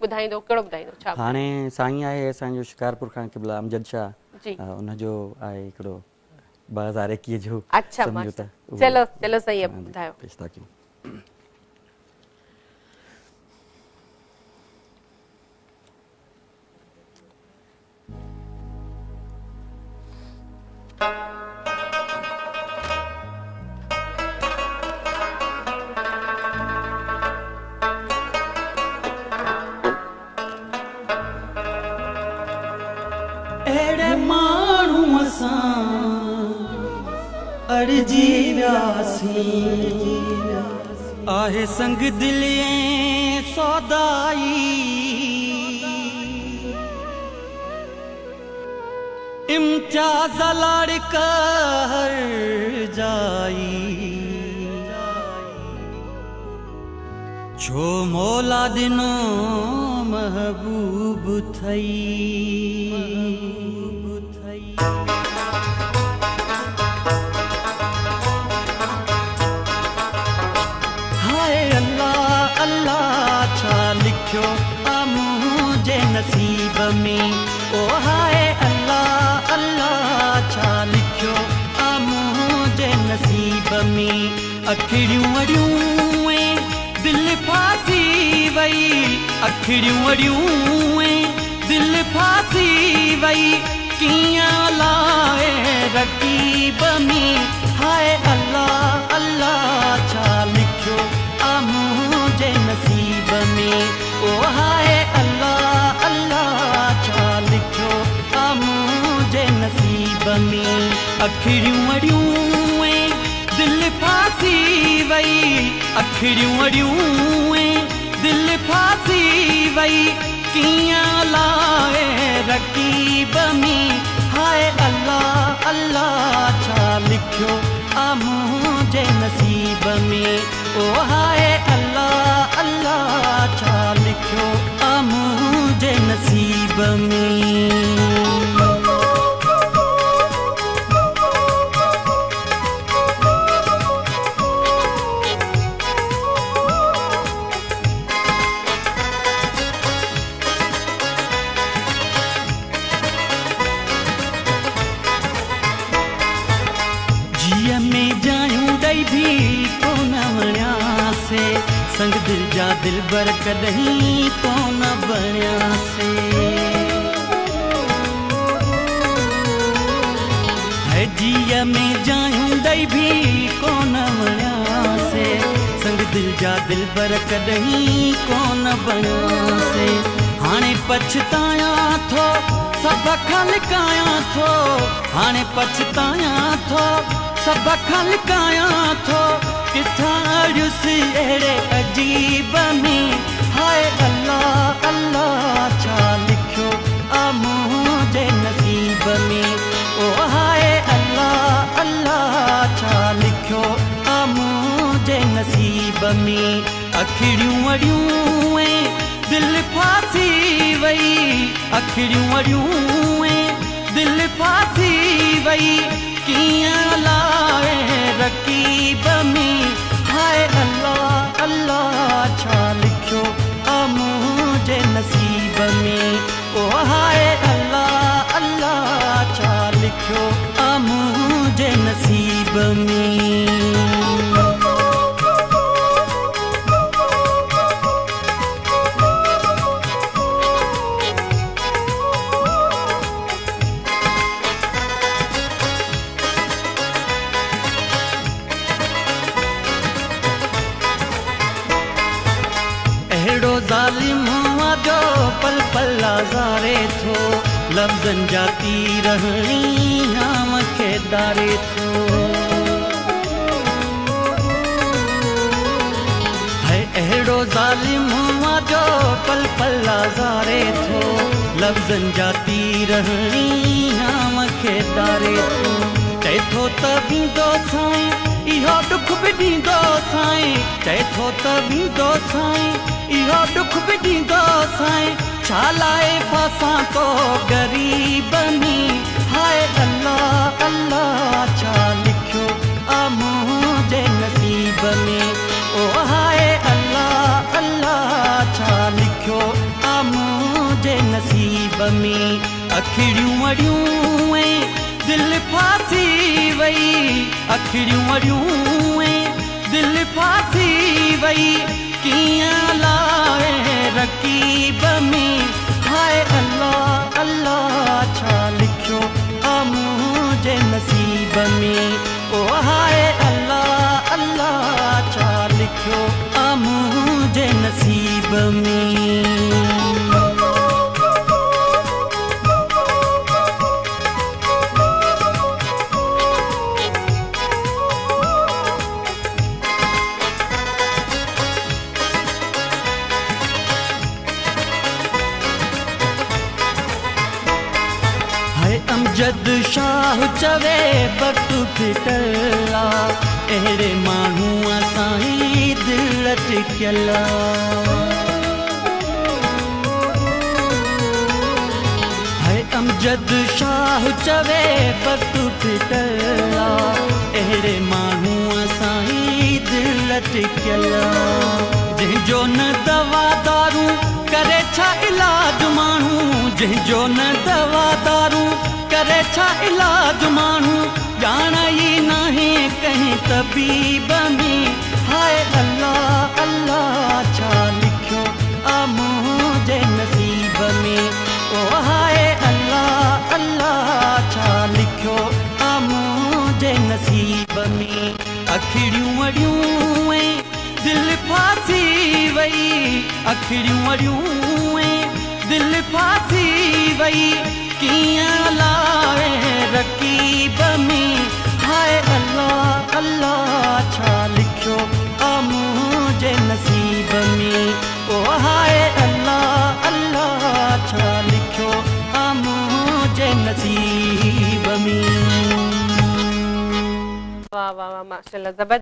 ॿुधाईंदो, कहिड़ो ॿुधाईंदो? छा हाणे साईं आहे असांजो शिकारपुर खां क़िबला अमजद शाह जी, उनजो आहे हिकिड़ो 2021 जो अच्छा समझौता। चलो चलो सही आहे, ॿुधायो। पेश था कयूं। एड़े माण्हू असां अड़जी वियासीं, आहे संग दिलिए सौदाई, इम्तियाज़ लाड़क हर जाई, छो मौला दिनो महबूब थई। हाय अल्लाह अल्लाह छा लिखियो आ मुंहिंजे नसीब में, ओ हाय अल्लाह अल्लाह छा लिखियो आ मुंहिंजे नसीब में। अखिड़ियूं अड़ियूं दिल फासी वई, अखिड़ियूं अड़ियूं दिल फासी वई, कियां लाए रकीब में। हाय अल्लाह अल्लाह छा लिखियो आ मुंहिंजे नसीब में, ओ हाय अल्लाह अल्लाह छा लिखियो आ मुंहिंजे नसीब में। अखिड़ियूं अड़ियूं दिल फासी वई, अखिड़ियूं अड़ियूं दिल फासी वई, कियां लाए रकीब में। हाय अल्लाह अल्लाह छा लिखियो आ मुंहिंजे नसीब में, ओ हाय अल्लाह अल्लाह छा लिखियो आ मुंहिंजे नसीब में। संग दिल जा दिलबर कदहीं कोन बणियासे, है जीअ में जायूं ॾई भी कोन वणियासे, संग दिल जा दिलबर कदहीं कोन बणियासे। हाणे पछतायां थो सब खलकायां थो, हाणे पछतायां थो सब खलकायां थो, किथां अड़ियुसि अहिड़े अजीब में। हाय अल्लाह अल्लाह छा लिखियो आ मुंहिंजे नसीब में, ओ हाय अल्लाह अल्लाह छा लिखियो आ मुंहिंजे नसीब में। अखिड़ियूं अड़ियूं दिल फासी वई, अखिड़ियूं अड़ियूं दिल फासी वई, कियां लाए रकीब में। हाय अल्लाह अल्लाह छा लिखियो आ मुंहिंजे नसीब में, ओ हाय अल्लाह अल्लाह छा लिखियो आ मुंहिंजे नसीब में। ज़ालिम जो पल पल आज़ारे थो, लफ़्ज़नि जा तीर हणी मूंखे डारे थो। है अहिड़ो ज़ालिम जो पल पल आज़ारे थो, लफ़्ज़नि जा तीर हणी मूंखे डारे थो। चए थो त वींदो साईं इहो दुख बि ॾींदो साईं, चए थो त वींदो साईं इहो दुख बि ॾींदो साईं, छा लाइ फासां तो ग़रीब में। हाय अल्लाह अल्लाह छा लिखियो आ मुंहिंजे नसीब में, ओ हाय अल्लाह अल्लाह छा लिखियो आ में अखिड़ियूं वड़ियूं ऐं दिल फासी वई अखिड़ियूं वड़ियूं ऐं दिल फासी वई कियां लाए रकीब में हाय अल्लाह अल्लाह छा लिखियो आ मुंहिंजे नसीब में ओ हाय अल्लाह अल्लाह छा लिखियो आ मुंहिंजे नसीब में अमजद शाह चवे वक़्तु फिटल आहे अहिड़े माण्हू असांजी दिलि टिकियल आहे अमजद शाह चवे वक़्तु फिटल आहे अहिड़े माण्हू असांजी दिलि टिकियल जंहिंजो न दवा दारू करे छा इलाज माण्हू जंहिंजो न दवा दारू करे छा इलाज माण्हू ॼाण ई नाहे कंहिं तबीब में हाय अल्लाह अल्लाह छा लिखियो आ मुंहिंजे नसीब में ओ हाय अल्लाह अल्लाह छा लिखियो आ मुंहिंजे नसीब में अखिड़ियूं वड़ियूं ऐं दिल फासी वई अखिड़ियूं वड़ियूं ऐं दिल फासी वई कियां लाए रकीब में हाय अल्लाह अल्लाह छा लिखियो आ मुंहिंजे नसीब में ओ हाय अल्लाह अल्लाह छा लिखियो आ मुंहिंजे नसीब में वाह वाह वाह माशाल्लाह जबरदस्त